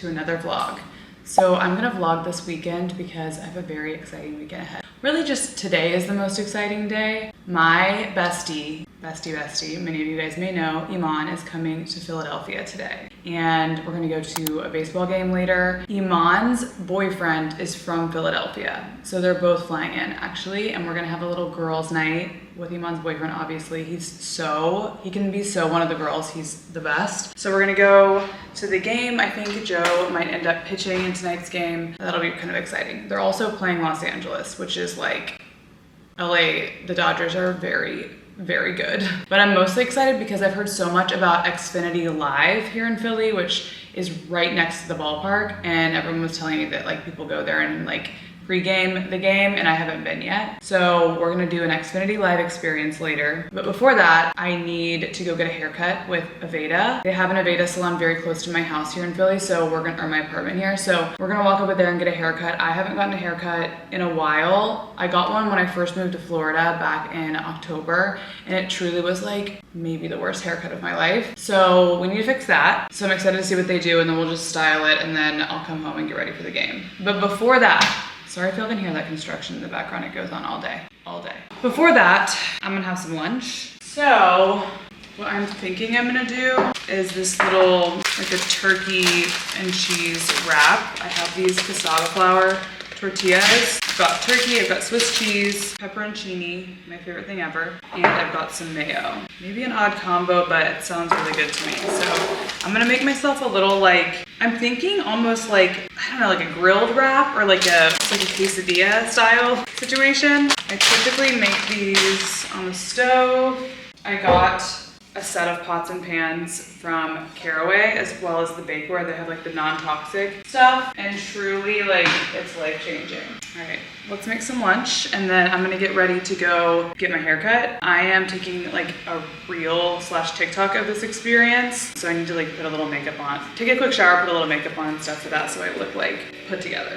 to another vlog. So I'm gonna vlog this weekend because I have a very exciting weekend ahead. Really just today is the most exciting day. My bestie, many of you guys may know, Iman is coming to Philadelphia today. And we're gonna go to a baseball game later. Iman's boyfriend is from Philadelphia. So they're both flying in actually, and we're gonna have a little girls' night with Iman's boyfriend, obviously. He can be so one of the girls, he's the best. So we're gonna go to the game. I think Joe might end up pitching in tonight's game. That'll be kind of exciting. They're also playing Los Angeles, which is like LA. The Dodgers are very, very good. But I'm mostly excited because I've heard so much about Xfinity Live here in Philly, which is right next to the ballpark. And everyone was telling me that like people go there and like pre-game the game, and I haven't been yet. So we're gonna do an Xfinity Live experience later. But before that, I need to go get a haircut with Aveda. They have an Aveda salon very close to my house here in Philly, or my apartment here. So we're gonna walk over there and get a haircut. I haven't gotten a haircut in a while. I got one when I first moved to Florida back in October, and it truly was like maybe the worst haircut of my life. So we need to fix that. So I'm excited to see what they do, and then we'll just style it, and then I'll come home and get ready for the game. But before that, sorry if y'all can hear that construction in the background. It goes on all day. Before that, I'm gonna have some lunch. So what I'm thinking I'm gonna do is this little, like a turkey and cheese wrap. I have these cassava flour tortillas. I've got turkey, I've got Swiss cheese, pepperoncini, my favorite thing ever, and I've got some mayo. Maybe an odd combo, but it sounds really good to me. So I'm gonna make myself a little like, I'm thinking almost like, I don't know, like a grilled wrap or like a quesadilla style situation. I typically make these on the stove. I got a set of pots and pans from Caraway, as well as the bakeware. They have like the non-toxic stuff, and truly like it's life-changing. All right, let's make some lunch, and then I'm gonna get ready to go get my haircut. I am taking like a reel/TikTok of this experience, so I need to like put a little makeup on, take a quick shower, put a little makeup on and stuff for that, so I look like put together.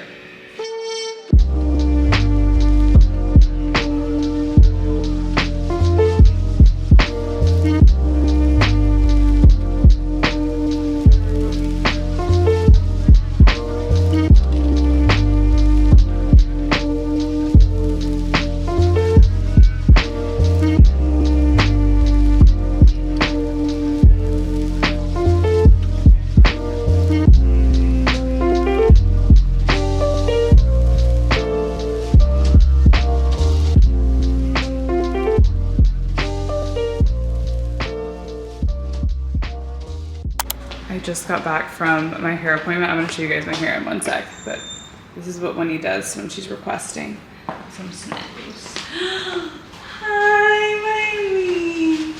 I just got back from my hair appointment. I'm gonna show you guys my hair in one sec, but this is what Winnie does when she's requesting some snaps. Hi, my Winnie.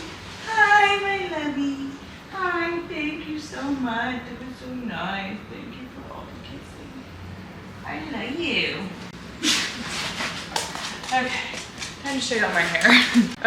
Hi, my lovey. Hi, thank you so much. It was so nice. Thank you for all the kissing. I love you. Okay. Time to show you all my hair.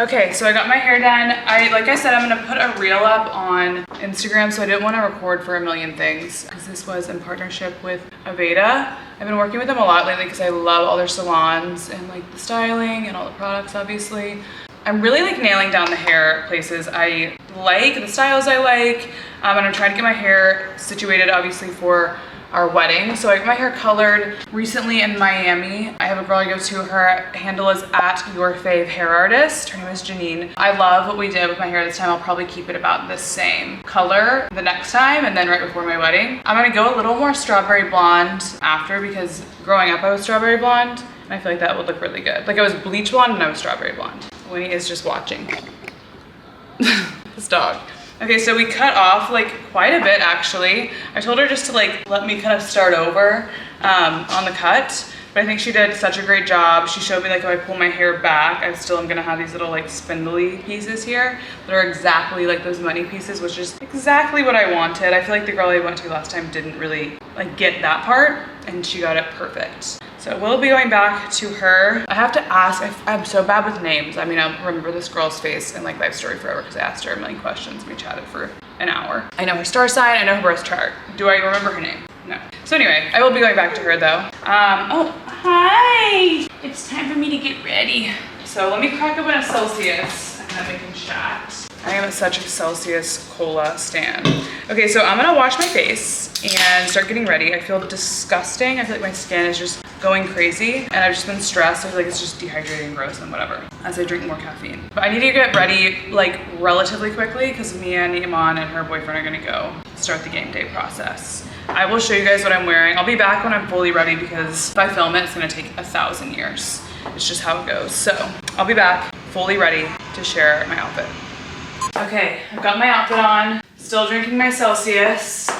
Okay, so I got my hair done. Like I said, I'm gonna put a reel up on Instagram, so I didn't want to record for a million things because this was in partnership with Aveda. I've been working with them a lot lately because I love all their salons and like the styling and all the products, obviously. I'm really like nailing down the hair places I like, the styles I like. And I'm trying to get my hair situated, obviously, for our wedding. So I got my hair colored recently in Miami. I have a girl I go to, her handle is @YourFaveHairArtist. Her name is Janine. I love what we did with my hair this time. I'll probably keep it about the same color the next time, and then right before my wedding. I'm gonna go a little more strawberry blonde after, because growing up I was strawberry blonde, and I feel like that would look really good. Like I was bleach blonde and I was strawberry blonde. Winnie is just watching. This dog. Okay, so we cut off like quite a bit actually. I told her just to like let me kind of start over on the cut, but I think she did such a great job. She showed me like if I pull my hair back, I still am gonna have these little like spindly pieces here that are exactly like those money pieces, which is exactly what I wanted. I feel like the girl I went to last time didn't really like get that part, and she got it perfect. So we'll be going back to her. I have to ask, I'm so bad with names. I mean, I'll remember this girl's face in like Life Story forever because I asked her a million questions and we chatted for an hour. I know her star sign, I know her birth chart. Do I remember her name? No. So anyway, I will be going back to her though. Oh, hi. It's time for me to get ready. So let me crack open a Celsius and then we can chat. I am such a Celsius cola stan. Okay, so I'm gonna wash my face and start getting ready. I feel disgusting. I feel like my skin is just going crazy and I've just been stressed. I feel like it's just dehydrating, gross, and whatever as I drink more caffeine. But I need to get ready like relatively quickly because me and Iman and her boyfriend are gonna go start the game day process. I will show you guys what I'm wearing. I'll be back when I'm fully ready because if I film it, it's gonna take 1,000 years. It's just how it goes. So I'll be back fully ready to share my outfit. Okay, I've got my outfit on, still drinking my Celsius.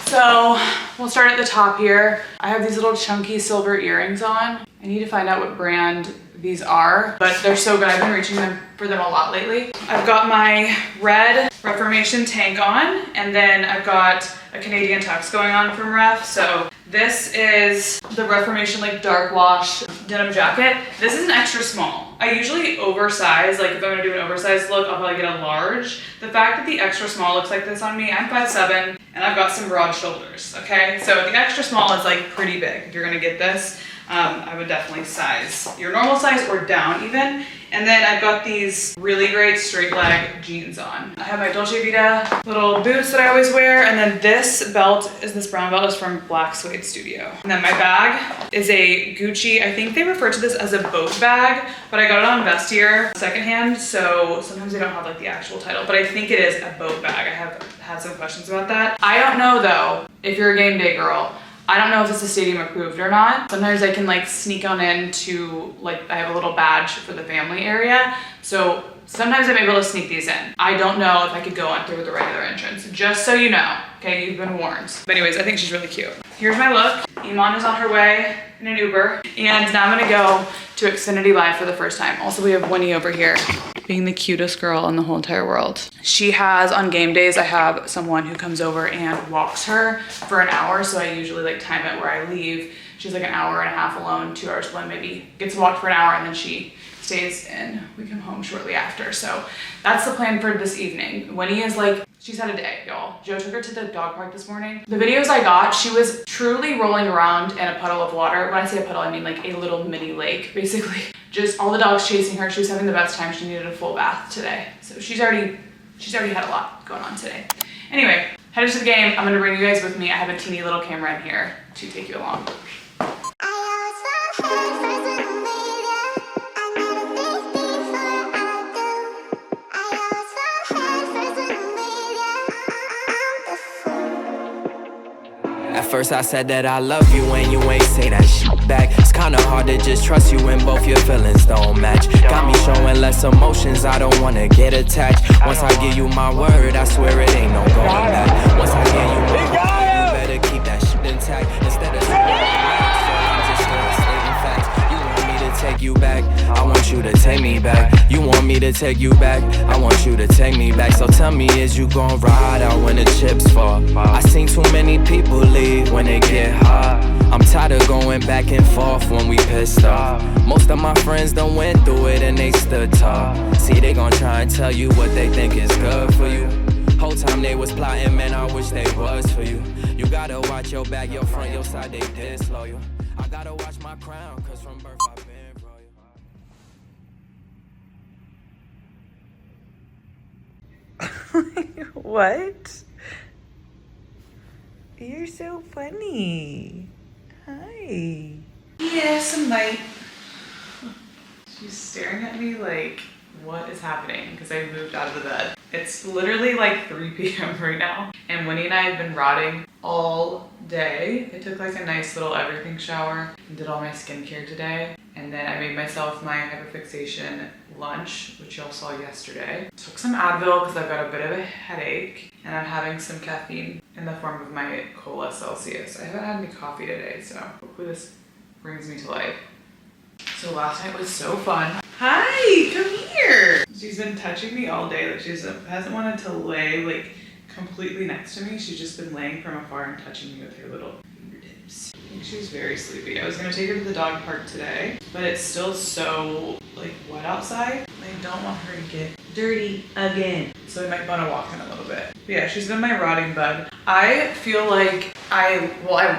So we'll start at the top here. I have these little chunky silver earrings on. I need to find out what brand these are, but they're so good. I've been reaching for them a lot lately. I've got my red Reformation tank on, and then I've got a Canadian tux going on from Ref. So this is the Reformation like dark wash denim jacket. This is an extra small. I usually oversize, like if I'm gonna do an oversized look, I'll probably get a large. The fact that the extra small looks like this on me, I'm 5'7", and I've got some broad shoulders, okay? So the extra small is like pretty big. If you're gonna get this, I would definitely size your normal size or down even. And then I've got these really great straight leg jeans on. I have my Dolce Vita little boots that I always wear. And then this belt this brown belt is from Black Suede Studio. And then my bag is a Gucci, I think they refer to this as a boat bag, but I got it on Vestiaire secondhand. So sometimes they don't have like the actual title, but I think it is a boat bag. I have had some questions about that. I don't know though, if you're a game day girl, I don't know if it's a stadium approved or not. Sometimes I can like sneak on into, like I have a little badge for the family area. So sometimes I'm able to sneak these in. I don't know if I could go on through the regular entrance, just so you know, okay, you've been warned. But anyways, I think she's really cute. Here's my look. Iman is on her way in an Uber. And now I'm gonna go to Xfinity Live for the first time. Also, we have Winnie over here, being the cutest girl in the whole entire world. She has, on game days, I have someone who comes over and walks her for an hour. So I usually like time it where I leave. She's like an hour and a half alone, 2 hours alone maybe. Gets walked for an hour and then she stays and we come home shortly after. So that's the plan for this evening. Winnie is like, she's had a day, y'all. Joe took her to the dog park this morning. The videos I got, she was truly rolling around in a puddle of water. When I say a puddle, I mean like a little mini lake, basically. Just all the dogs chasing her. She was having the best time. She needed a full bath today. So she's already had a lot going on today. Anyway, headed to the game. I'm gonna bring you guys with me. I have a teeny little camera in here to take you along. At first I said that I love you and you ain't say that shit back. It's kinda hard to just trust you when both your feelings don't match. Got me showing less emotions, I don't wanna get attached. Once I give you my word, I swear it ain't no going back. Once I give you my word, you better keep that shit intact. Instead of I'm just stating facts. You want me to take you back, I want you to take me back. You want me to take you back, I want you to take me back. So tell me, is you gon' ride out when the chips fall? I seen too many people leave when they get hot. I'm tired of going back and forth when we pissed off. Most of my friends done went through it and they stood tall. See, they gon' try and tell you what they think is good for you. Whole time they was plotting, man, I wish they was for you. You gotta watch your back, your front, your side, they did slow you. I gotta watch my crown, cause from birth I've been royal. What? You're so funny. Hi. Yes, I'm light. She's staring at me like, what is happening? Because I moved out of the bed. It's literally like 3 p.m. right now. And Winnie and I have been rotting all day. I took like a nice little everything shower and did all my skincare today. And then I made myself my hyperfixation lunch, which y'all saw yesterday. Took some Advil because I've got a bit of a headache. And I'm having some caffeine in the form of my Cola Celsius. I haven't had any coffee today, so hopefully this brings me to life. So last night was so fun. Hi, come here. She's been touching me all day. Like she hasn't wanted to lay like completely next to me. She's just been laying from afar and touching me with her little fingertips. I think she was very sleepy. I was gonna take her to the dog park today, but it's still so like wet outside. I don't want her to get dirty again. So I might want to walk in a little bit. But yeah, she's been my rotting bud. I feel like I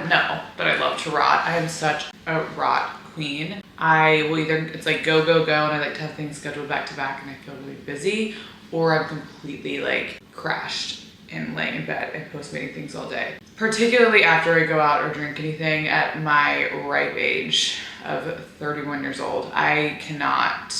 know that I love to rot. I am such a rot queen. I will either, it's like go, go, go, and I like to have things scheduled back to back and I feel really busy, or I'm completely like crashed and laying in bed and postmating things all day. Particularly after I go out or drink anything at my ripe age of 31 years old. I cannot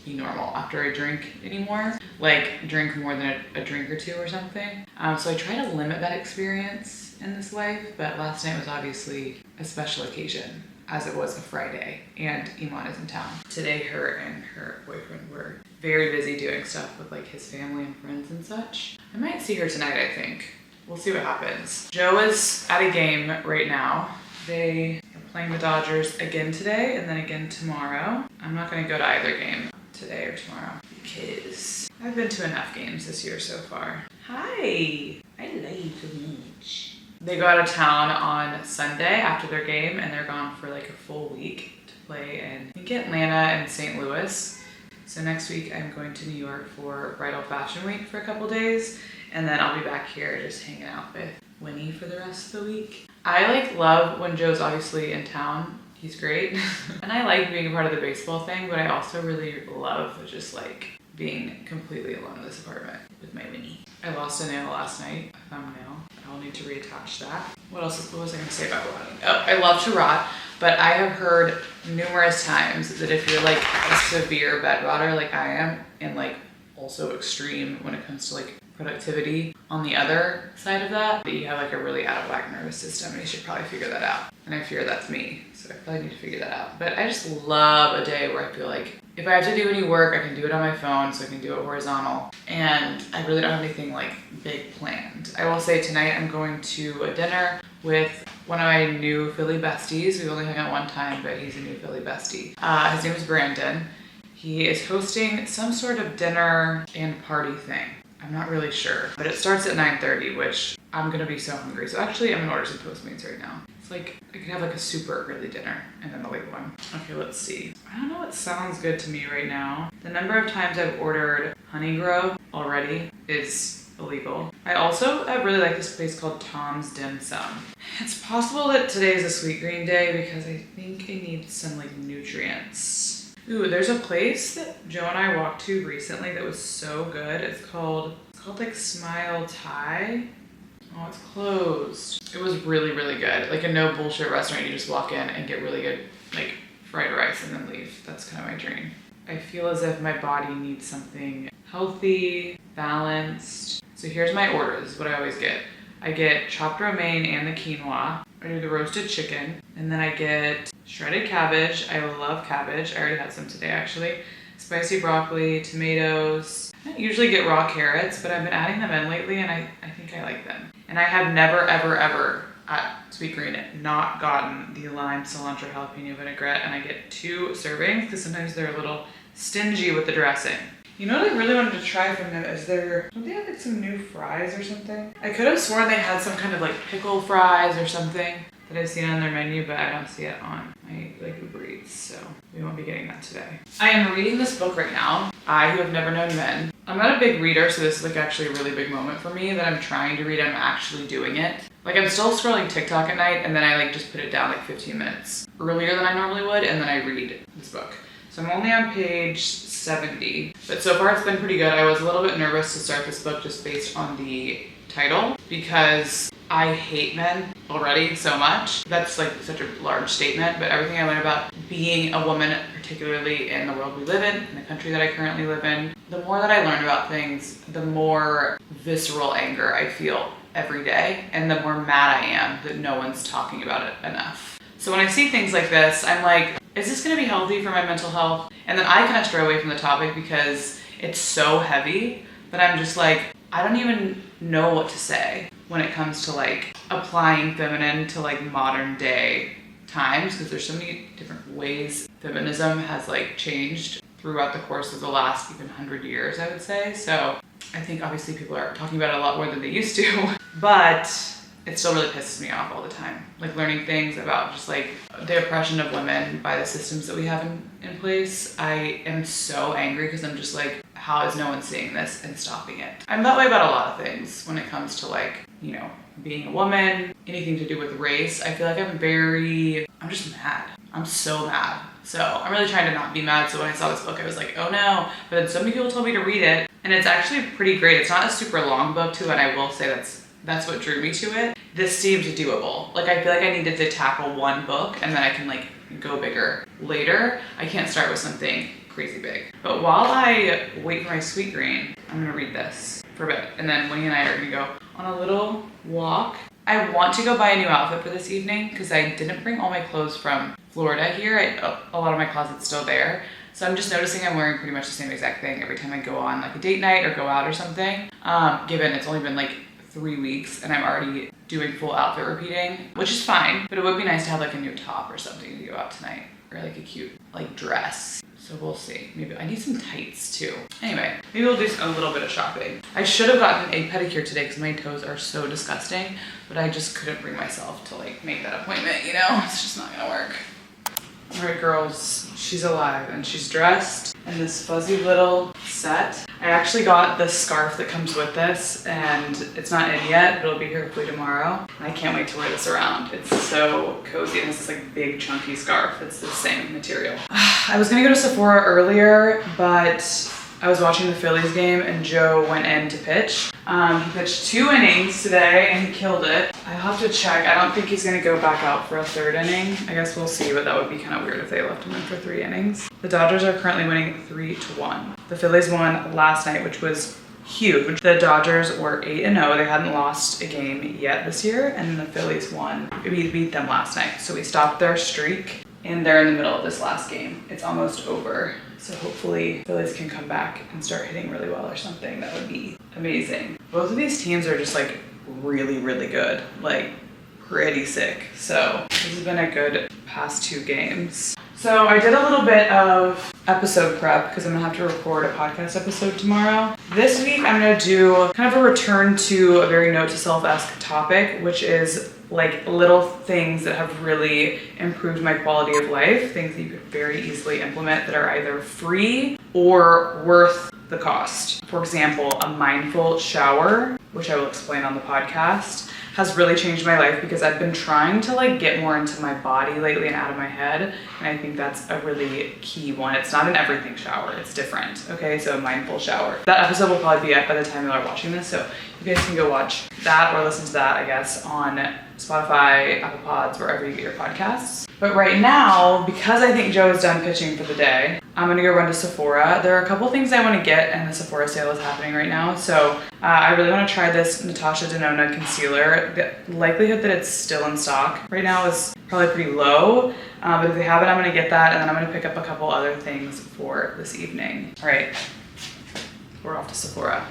be normal after I drink anymore. Like drink more than a drink or two or something. So I try to limit that experience in this life, but last night was obviously a special occasion, as it was a Friday, and Iman is in town. Today, her and her boyfriend were very busy doing stuff with like his family and friends and such. I might see her tonight, I think. We'll see what happens. Joe is at a game right now. They are playing the Dodgers again today and then again tomorrow. I'm not gonna go to either game today or tomorrow because I've been to enough games this year so far. Hi, I love you so much. They go out of town on Sunday after their game and they're gone for like a full week to play in, I think, Atlanta and St. Louis. So next week I'm going to New York for Bridal Fashion Week for a couple days, and then I'll be back here just hanging out with Winnie for the rest of the week. I like love when Joe's obviously in town. He's great. And I like being a part of the baseball thing, but I also really love just like being completely alone in this apartment with my Winnie. I lost a nail last night, a thumbnail. I'll need to reattach that. What was I gonna say about rotting? Oh, I love to rot, but I have heard numerous times that if you're like a severe bed rotter like I am, and like also extreme when it comes to like productivity on the other side of that you have like a really out of whack nervous system, and you should probably figure that out. And I fear that's me, so I probably need to figure that out. But I just love a day where I feel like if I have to do any work, I can do it on my phone, so I can do it horizontal. And I really don't have anything like big planned. I will say tonight I'm going to a dinner with one of my new Philly besties. We've only hung out one time, but he's a new Philly bestie. His name is Brandon. He is hosting some sort of dinner and party thing. I'm not really sure, but it starts at 9:30, which I'm gonna be so hungry. So actually I'm gonna order some Postmates right now. It's like, I could have like a super early dinner and then a late one. Okay, let's see. I don't know what sounds good to me right now. The number of times I've ordered Honey Grow already is illegal. I also really like this place called Tom's Dim Sum. It's possible that today is a Sweetgreen day because I think I need some like nutrients. Ooh, there's a place that Joe and I walked to recently that was so good. It's called like Smile Thai. Oh, it's closed. It was really, really good. Like a no bullshit restaurant. You just walk in and get really good like fried rice and then leave. That's kind of my dream. I feel as if my body needs something healthy, balanced. So here's my order. This is what I always get. I get chopped romaine and the quinoa. I do the roasted chicken. And then I get shredded cabbage. I love cabbage. I already had some today actually. Spicy broccoli, tomatoes. I don't usually get raw carrots, but I've been adding them in lately and I think I like them. And I have never, ever, ever at Sweetgreen not gotten the lime, cilantro, jalapeno vinaigrette, and I get 2 servings because sometimes they're a little stingy with the dressing. You know what I really wanted to try from them is don't they have like some new fries or something? I could have sworn they had some kind of like pickle fries or something that I've seen on their menu, but I don't see it on my like Uber Eats, so we won't be getting that today. I am reading this book right now, I Who Have Never Known Men. I'm not a big reader, so this is like actually a really big moment for me that I'm trying to read. I'm actually doing it. Like I'm still scrolling TikTok at night and then I like just put it down like 15 minutes earlier than I normally would, and then I read this book. So I'm only on page 70, but so far it's been pretty good. I was a little bit nervous to start this book just based on the title because I hate men already so much. That's like such a large statement, but everything I learned about being a woman, particularly in the world we live in the country that I currently live in, the more that I learn about things, the more visceral anger I feel every day, and the more mad I am that no one's talking about it enough. So when I see things like this, I'm like, is this gonna be healthy for my mental health? And then I kind of stray away from the topic because it's so heavy that I'm just like, I don't even know what to say when it comes to like applying feminine to like modern day times, because there's so many different ways feminism has like changed throughout the course of the last even 100 years, I would say. So I think obviously people are talking about it a lot more than they used to, but it still really pisses me off all the time. Like learning things about just like the oppression of women by the systems that we have in place. I am so angry because I'm just like, how is no one seeing this and stopping it? I'm that way about a lot of things when it comes to like, you know, being a woman, anything to do with race. I feel like I'm just mad. I'm so mad. So I'm really trying to not be mad. So when I saw this book, I was like, oh no. But then so many people told me to read it. and it's actually pretty great. It's not a super long book too, and I will say that's what drew me to it. This seemed doable. Like I feel like I needed to tackle one book and then I can like go bigger later. I can't start with something crazy big. But while I wait for my Sweetgreen, I'm gonna read this for a bit, and then Winnie and I are gonna go on a little walk. I want to go buy a new outfit for this evening because I didn't bring all my clothes from Florida here. A lot of my closet's still there. So I'm just noticing I'm wearing pretty much the same exact thing every time I go on like a date night or go out or something. Given it's only been like 3 weeks and I'm already doing full outfit repeating, which is fine, but it would be nice to have like a new top or something to go out tonight, or like a cute like dress. So we'll see. Maybe I need some tights too. Anyway, maybe we'll do a little bit of shopping. I should have gotten a pedicure today because my toes are so disgusting, but I just couldn't bring myself to like make that appointment, you know? It's just not gonna work. All right, girls, she's alive and she's dressed in this fuzzy little set. I actually got the scarf that comes with this, and it's not in yet, but it'll be here hopefully tomorrow. And I can't wait to wear this around. It's so cozy, and it's this like big chunky scarf. It's the same material. I was gonna go to Sephora earlier, but I was watching the Phillies game and Joe went in to pitch. He pitched 2 innings today and he killed it. I'll have to check. I don't think he's gonna go back out for a 3rd inning. I guess we'll see, but that would be kind of weird if they left him in for 3 innings. The Dodgers are currently winning 3-1. The Phillies won last night, which was huge. The Dodgers were 8-0. They hadn't lost a game yet this year, and the Phillies won. We beat them last night, so we stopped their streak, and they're in the middle of this last game. It's almost over. So hopefully Phillies can come back and start hitting really well or something. That would be amazing. Both of these teams are just like really, really good. Like pretty sick. So this has been a good past 2 games. So I did a little bit of episode prep because I'm gonna have to record a podcast episode tomorrow. This week I'm gonna do kind of a return to a very note to self-esque topic, which is like little things that have really improved my quality of life, things that you could very easily implement that are either free or worth the cost. For example, a mindful shower, which I will explain on the podcast, has really changed my life because I've been trying to like get more into my body lately and out of my head. And I think that's a really key one. It's not an everything shower, it's different. Okay, so a mindful shower. That episode will probably be up by the time you are watching this. So you guys can go watch that or listen to that, I guess, on Spotify, Apple Pods, wherever you get your podcasts. But right now, because I think Joe is done pitching for the day, I'm gonna go run to Sephora. There are a couple things I wanna get, and the Sephora sale is happening right now. So I really wanna try this Natasha Denona concealer. The likelihood that it's still in stock right now is probably pretty low. But if they have it, I'm gonna get that, and then I'm gonna pick up a couple other things for this evening. All right, we're off to Sephora.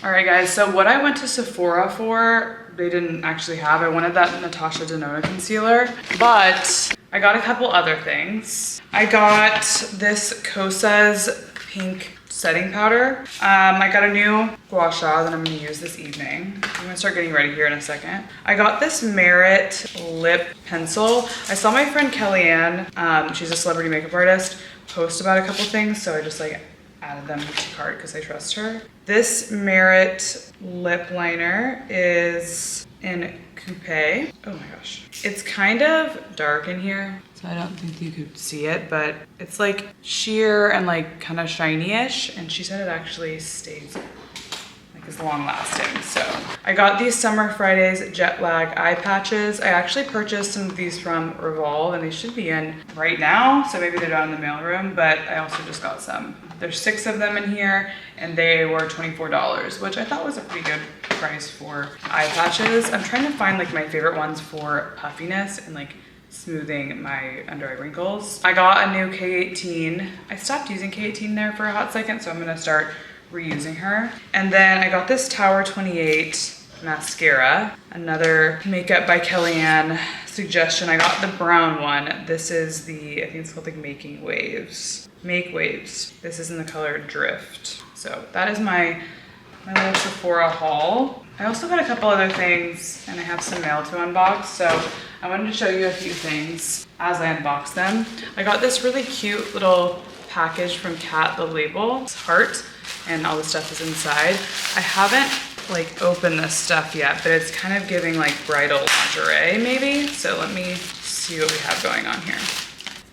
All right, guys, so what I went to Sephora for, they didn't actually have. I wanted that Natasha Denona concealer, but I got a couple other things. I got this Kosas pink setting powder. I got a new gua sha that I'm gonna use this evening. I'm gonna start getting ready here in a second. I got this Merit lip pencil. I saw my friend Kellyanne, she's a celebrity makeup artist, post about a couple things, so I just like added them to cart because I trust her. This Merit lip liner is in Coupe. Oh my gosh. It's kind of dark in here, so I don't think you could see it, but it's like sheer and like kind of shiny-ish, and she said it actually stays like is long lasting. So I got these Summer Fridays Jet Lag eye patches. I actually purchased some of these from Revolve, and they should be in right now, so maybe they're down in the mailroom, but I also just got some. There's 6 of them in here, and they were $24, which I thought was a pretty good price for eye patches. I'm trying to find like my favorite ones for puffiness and like smoothing my under eye wrinkles. I got a new K18. I stopped using K18 there for a hot second, so I'm gonna start reusing her. And then I got this Tower 28 mascara, another makeup by Kellyanne suggestion. I got the brown one. This is the, I think it's called like Make Waves. This is in the color Drift. So that is my little Sephora haul. I also got a couple other things, and I have some mail to unbox, so I wanted to show you a few things as I unbox them. I got this really cute little package from Kat, the label. It's heart, and all the stuff is inside. I haven't like opened this stuff yet, but it's kind of giving like bridal lingerie maybe. So let me see what we have going on here.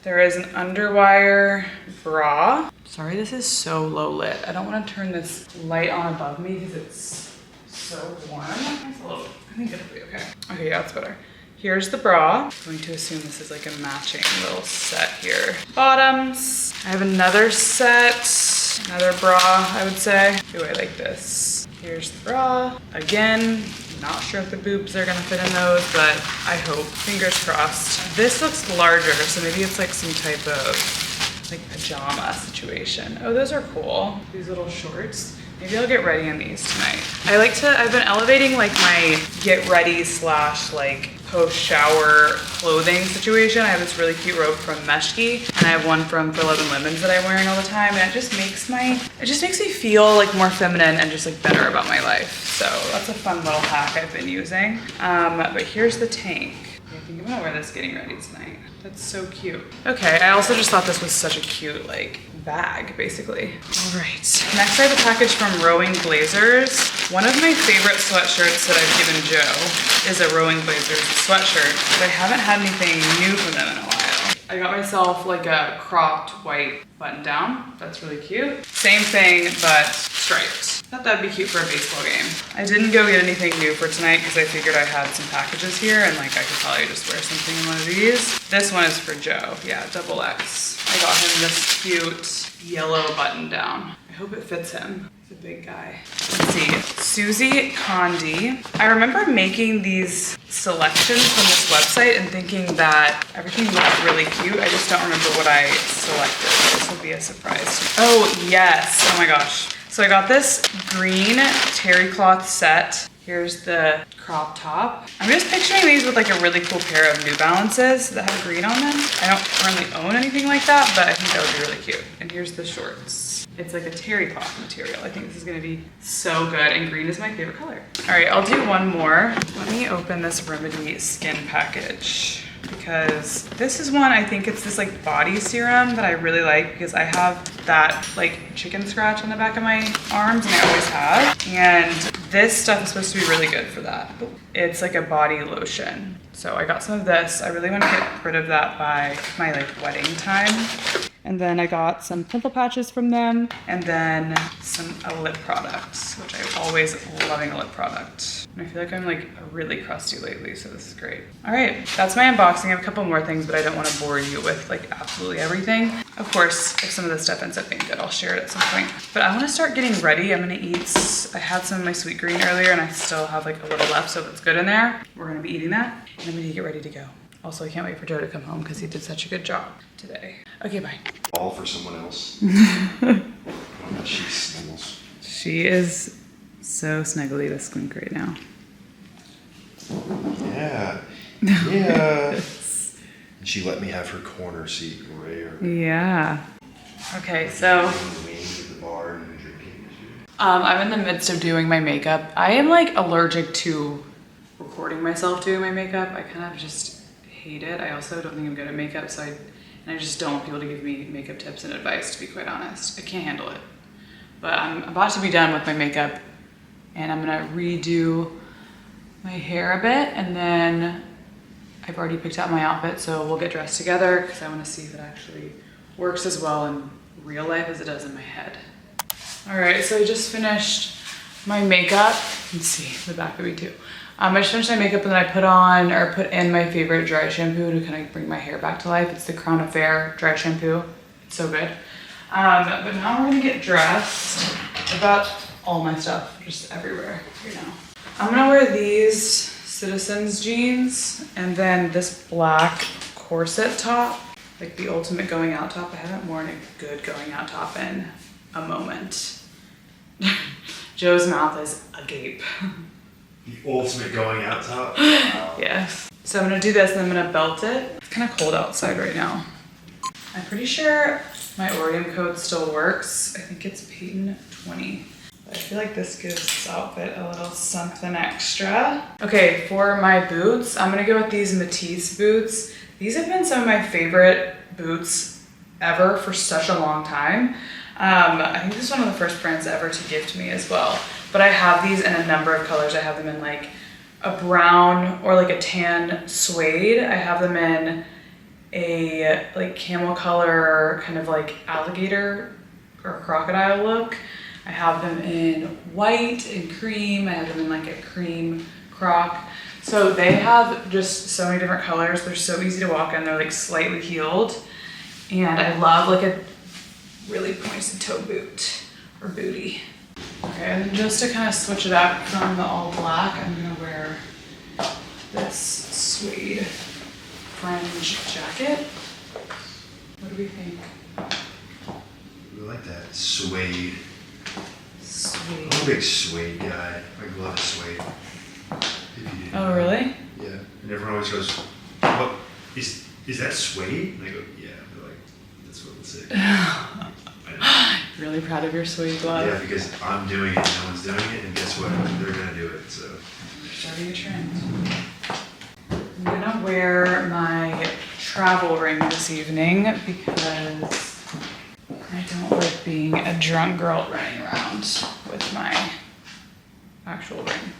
There is an underwire bra, Sorry, this is so low lit. I don't want to turn this light on above me because it's so warm. It's a little, I think it'll be okay. Okay, yeah, it's better. Here's the bra. I'm going to assume this is like a matching little set here. Bottoms. I have another set, another bra, I would say. Ooh, I like this. Here's the bra. Again, not sure if the boobs are gonna fit in those, but I hope. Fingers crossed. This looks larger, so maybe it's like some type of like pajama situation. Oh, those are cool. These little shorts. Maybe I'll get ready in these tonight. I've been elevating like my get ready / like post-shower clothing situation. I have this really cute robe from Meshki, and I have one from For Love and Lemons that I'm wearing all the time, and it just makes me feel like more feminine and just like better about my life. So that's a fun little hack I've been using. But here's the tank. I think I'm gonna wear this getting ready tonight. That's so cute. Okay, I also just thought this was such a cute like bag, basically. All right, next I have a package from Rowing Blazers. One of my favorite sweatshirts that I've given Joe is a Rowing Blazers sweatshirt, but I haven't had anything new from them in a while. I got myself like a cropped white button down. That's really cute. Same thing, but striped. Thought that'd be cute for a baseball game. I didn't go get anything new for tonight because I figured I had some packages here and like I could probably just wear something in one of these. This one is for Joe. Yeah, XXX. I got him this cute yellow button down. I hope it fits him. He's a big guy. Let's see. Susie Condi. I remember making these selections from this website and thinking that everything looked really cute. I just don't remember what I selected. This will be a surprise. Oh, yes. Oh my gosh. So I got this green terry cloth set. Here's the crop top. I'm just picturing these with like a really cool pair of New Balances that have green on them. I don't currently own anything like that, but I think that would be really cute. And here's the shorts. It's like a terry cloth material. I think this is gonna be so good, and green is my favorite color. All right, I'll do one more. Let me open this Remedy skin package, because this is one, I think it's this like body serum that I really like because I have that like chicken scratch on the back of my arms, and I always have. And this stuff is supposed to be really good for that. It's like a body lotion. So I got some of this. I really want to get rid of that by my like wedding time. And then I got some pimple patches from them, and then a lip product, which I'm always loving a lip product. And I feel like I'm like really crusty lately, so this is great. All right, that's my unboxing. I have a couple more things, but I don't want to bore you with like absolutely everything. Of course, if some of this stuff ends up being good, I'll share it at some point. But I want to start getting ready. I'm gonna eat, I had some of my Sweetgreen earlier, and I still have like a little left, so if it's good in there, we're gonna be eating that. And I'm gonna get ready to go. Also, I can't wait for Joe to come home because he did such a good job today. Okay, bye. All for someone else. She snuggles. She is so snuggly, this skunk right now. Yeah. Yeah. And she let me have her corner seat rare. Yeah. Okay, so I'm in the midst of doing my makeup. I am like allergic to recording myself doing my makeup. I kind of just hate it. I also don't think I'm good at makeup, so I just don't want people to give me makeup tips and advice, to be quite honest. I can't handle it. But I'm about to be done with my makeup, and I'm gonna redo my hair a bit, and then I've already picked out my outfit, so we'll get dressed together because I want to see if it actually works as well in real life as it does in my head. All right, so I just finished my makeup. You can see the back of me too. I just finished my makeup, and then I put in my favorite dry shampoo to kind of bring my hair back to life. It's the Crown Affair dry shampoo. It's so good. But now we're gonna get dressed. I've got all my stuff just everywhere right now. I'm gonna wear these Citizens jeans and then this black corset top, like the ultimate going out top. I haven't worn a good going out top in a moment. Joe's mouth is agape. The ultimate going out top? Wow. Yes. So I'm gonna do this and I'm gonna belt it. It's kind of cold outside right now. I'm pretty sure my Oreo code still works. I think it's Payton 20. I feel like this gives this outfit a little something extra. Okay, for my boots, I'm gonna go with these Matisse boots. These have been some of my favorite boots ever for such a long time. I think this is one of the first brands ever to gift me as well. But I have these in a number of colors. I have them in like a brown or like a tan suede. I have them in a like camel color, kind of like alligator or crocodile look. I have them in white and cream. I have them in like a cream croc. So they have just so many different colors. They're so easy to walk in. They're like slightly heeled. And I love like a really pointed toe boot or booty. Okay, and just to kind of switch it up from the all black, I'm gonna wear this suede fringe jacket. What do we think? I like that suede. Suede. I'm a big suede guy. I love suede. If you didn't Oh, know. really? Yeah. And everyone always goes, "What is that suede?" And I go, "Yeah." They're like, "That's what it's like." I know. Really proud of your suede glove. Yeah, because I'm doing it, no one's doing it, and guess what? They're gonna do it. So. Starting a trend. I'm gonna wear my travel ring this evening because I don't like being a drunk girl running around with my actual ring.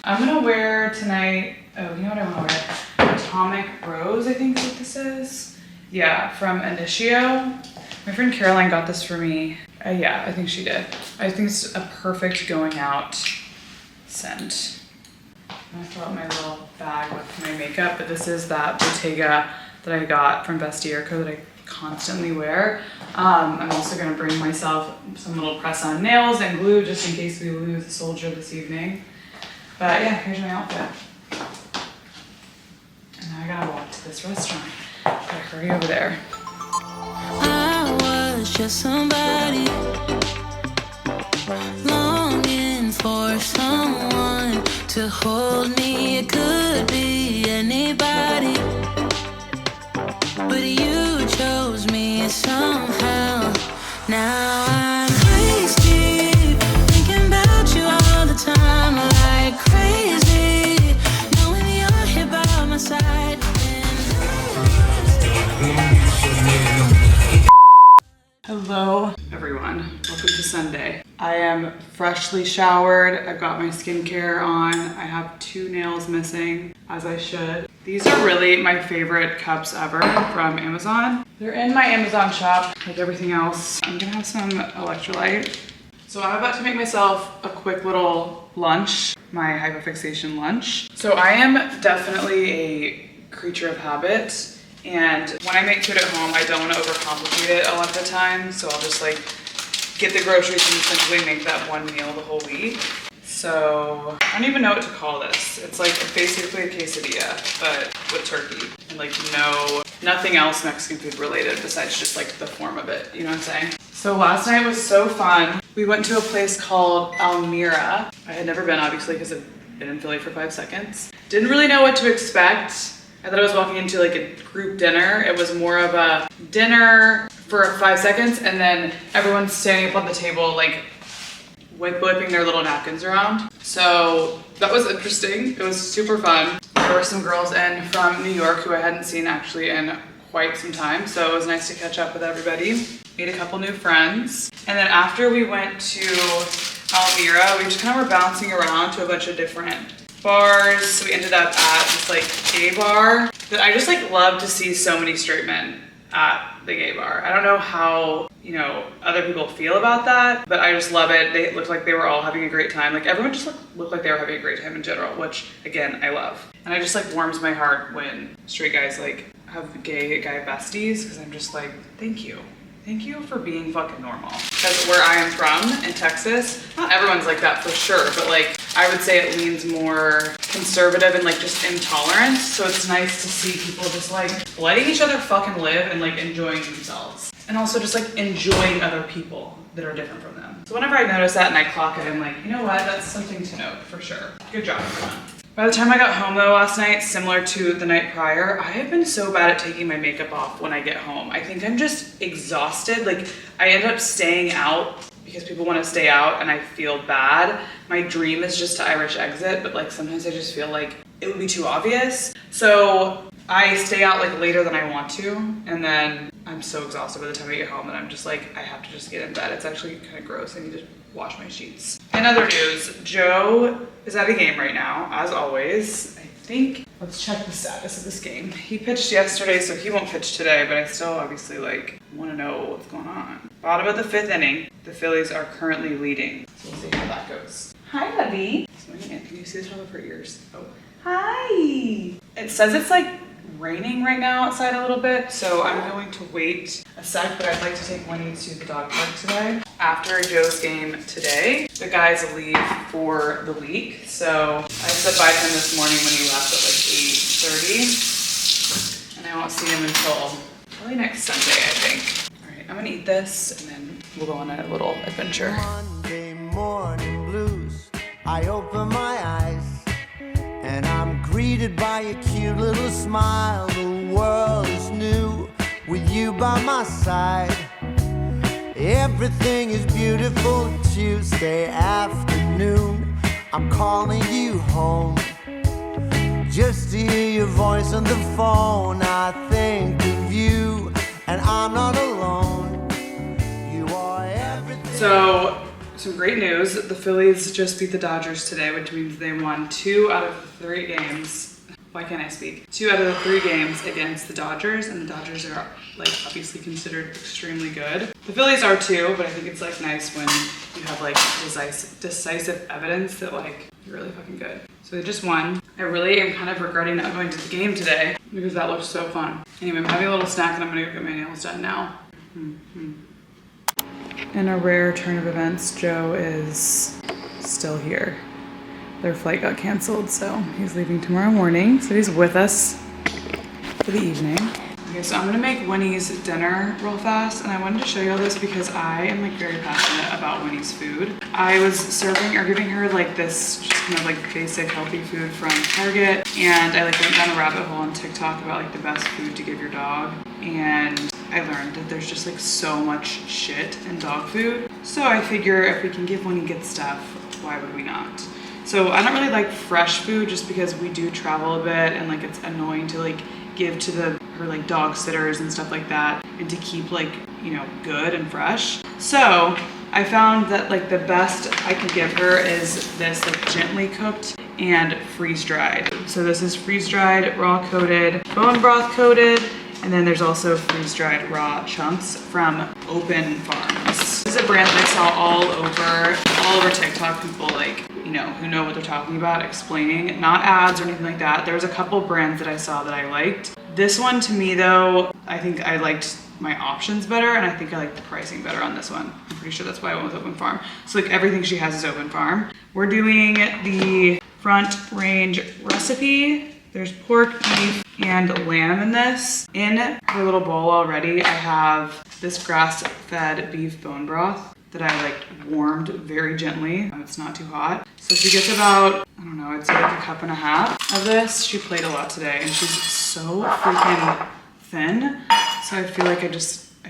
I'm gonna wear tonight, oh, you know what I wanna wear? Atomic Rose, I think is what this is. Yeah, from Initio. My friend Caroline got this for me. Yeah, I think she did. I think it's a perfect going out scent. I fill out my little bag with my makeup, but this is that Bottega that I got from Vestiaire that I constantly wear. I'm also gonna bring myself some little press-on nails and glue just in case we lose a soldier this evening. But yeah, here's my outfit. And now I gotta walk to this restaurant. Gotta hurry over there. I was just somebody longing for someone to hold me. It could be anybody, but you chose me somehow. Now I'm crazy, thinking about you all the time, like crazy, knowing you're here by my side. Hello everyone, welcome to Sunday. I am freshly showered, I've got my skincare on, I have 2 nails missing, as I should. These are really my favorite cups ever from Amazon. They're in my Amazon shop, like everything else. I'm gonna have some electrolyte. So I'm about to make myself a quick little lunch, my hypofixation lunch. So I am definitely a creature of habit. And when I make food at home, I don't want to overcomplicate it a lot of the time. So I'll just like get the groceries and simply make that one meal the whole week. So I don't even know what to call this. It's like basically a quesadilla, but with turkey and like nothing else Mexican food related besides just like the form of it. You know what I'm saying? So last night was so fun. We went to a place called Almira. I had never been, obviously, because I've been in Philly for 5 seconds. Didn't really know what to expect. I thought I was walking into like a group dinner. It was more of a dinner for 5 seconds and then everyone's standing up on the table like whipping their little napkins around. So that was interesting. It was super fun. There were some girls in from New York who I hadn't seen actually in quite some time. So it was nice to catch up with everybody. Made a couple new friends. And then after we went to Almira, we just kind of were bouncing around to a bunch of different bars. So we ended up at this like gay bar that I just like love to see so many straight men at the gay bar. I don't know how, you know, other people feel about that, but I just love it. They looked like they were all having a great time. Like everyone just looked like they were having a great time in general, which again, I love. And I just like warms my heart when straight guys like have gay guy besties because I'm just like, thank you. Thank you for being fucking normal. Because where I am from in Texas, not everyone's like that for sure, but like I would say it leans more conservative and like just intolerant. So it's nice to see people just like letting each other fucking live and like enjoying themselves. And also just like enjoying other people that are different from them. So whenever I notice that and I clock it, I'm like, you know what? That's something to note for sure. Good job, everyone. By the time I got home though last night, similar to the night prior, I have been so bad at taking my makeup off when I get home. I think I'm just exhausted. Like I end up staying out because people want to stay out and I feel bad. My dream is just to Irish exit, but like sometimes I just feel like it would be too obvious. So I stay out like later than I want to, and then I'm so exhausted by the time I get home that I'm just like, I have to just get in bed. It's actually kind of gross. I need to wash my sheets. In other news, Joe is at a game right now, as always. I think, let's check the status of this game. He pitched yesterday, so he won't pitch today, but I still obviously like want to know what's going on. Bottom of the 5th inning. The Phillies are currently leading. So we'll see how that goes. Hi, Lovey. Can you see the top of her ears? Oh. Hi. It says it's like raining right now outside a little bit, so I'm going to wait a sec, but I'd like to take Winnie to the dog park today. After Joe's game today, the guys leave for the week, so I said bye to him this morning when he left at like 8:30, and I won't see him until probably next Sunday, I think. All right, I'm gonna eat this, and then we'll go on a little adventure. Monday morning blues, I open my eyes and I'm greeted by a cute little smile. The world is new with you by my side. Everything is beautiful. Tuesday afternoon, I'm calling you home just to hear your voice on the phone. I think of you and I'm not alone. You are everything. So, some great news. The Phillies just beat the Dodgers today, which means they won 2 out of 3 games. Why can't I speak? 2 out of the 3 games against the Dodgers, and the Dodgers are like obviously considered extremely good. The Phillies are too, but I think it's like nice when you have like decisive evidence that like you're really fucking good. So they just won. I really am kind of regretting not going to the game today because that looked so fun. Anyway, I'm having a little snack and I'm gonna go get my nails done now. In a rare turn of events, Joe is still here. Their flight got canceled, so he's leaving tomorrow morning. So he's with us for the evening. Okay, so I'm gonna make Winnie's dinner real fast, and I wanted to show you all this because I am like very passionate about Winnie's food. I was serving or giving her like this just kind of like basic healthy food from Target, and I like went down a rabbit hole on TikTok about like the best food to give your dog, and I learned that there's just like so much shit in dog food. So I figure if we can give Winnie good stuff, why would we not? So I don't really like fresh food just because we do travel a bit and like it's annoying to like give to her like dog sitters and stuff like that, and to keep like, you know, good and fresh. So I found that like the best I could give her is this like gently cooked and freeze dried. So this is freeze dried, raw coated, bone broth coated, and then there's also freeze dried raw chunks from Open Farms. This is a brand that I saw all over TikTok. People like, you know, who know what they're talking about, explaining, not ads or anything like that. There was a couple brands that I saw that I liked. This one to me though, I think I liked my options better, and I think I liked the pricing better on this one. I'm pretty sure that's why I went with Open Farm. So like everything she has is Open Farm. We're doing the front range recipe. There's pork, beef, and lamb in this. In her little bowl already, I have this grass-fed beef bone broth that I like warmed very gently. It's not too hot. So she gets about, I don't know, I'd say like a cup and a half of this. She played a lot today, and she's so freaking thin. So I feel like I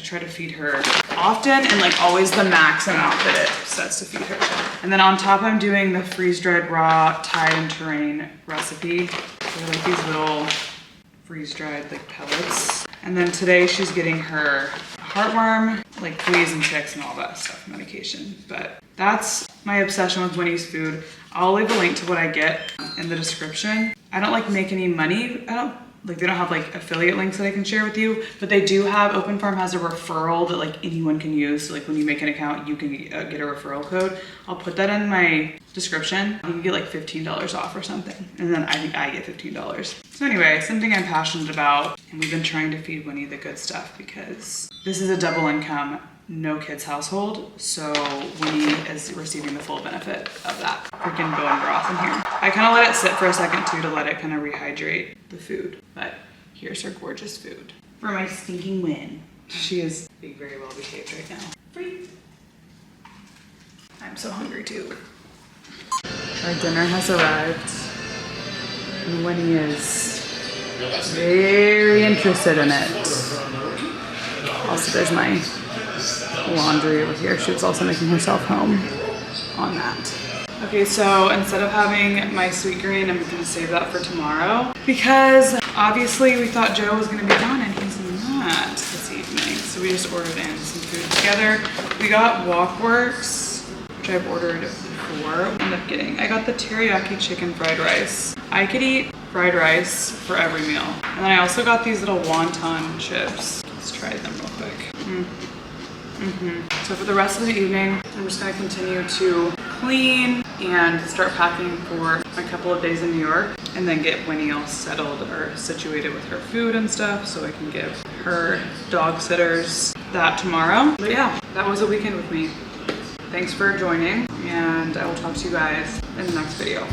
try to feed her often, and like always the max amount that it says to feed her. And then on top, I'm doing the freeze-dried raw Tide and Terrain recipe. They're like these little freeze-dried like pellets. And then today she's getting her heartworm, like fleas and ticks and all that stuff, medication. But that's my obsession with Winnie's food. I'll leave a link to what I get in the description. I don't like make any money. They don't have like affiliate links that I can share with you, but they do have, Open Farm has a referral that like anyone can use. So like when you make an account, you can get a referral code. I'll put that in my description. You can get like $15 off or something. And then I think I get $15. So anyway, something I'm passionate about, and we've been trying to feed Winnie the good stuff because this is a double income, no kids household, so Winnie is receiving the full benefit of that freaking bone broth in here. I kind of let it sit for a second too to let it kind of rehydrate the food, but here's her gorgeous food for my stinking win. She is being very well behaved right now. Free. I'm so hungry too. Our dinner has arrived, and Winnie is very interested in it. Also, there's my laundry over here. She was also making herself home on that. Okay, so instead of having my Sweetgreen, I'm gonna save that for tomorrow because obviously we thought Joe was gonna be gone and he's not this evening. So we just ordered in some food together. We got Walkworks, which I've ordered before. I got the teriyaki chicken fried rice. I could eat fried rice for every meal. And then I also got these little wonton chips. Let's try them real quick. So for the rest of the evening, I'm just gonna continue to clean and start packing for a couple of days in New York, and then get Winnie all settled or situated with her food and stuff so I can give her dog sitters that tomorrow. But yeah, that was a weekend with me. Thanks for joining, and I will talk to you guys in the next video.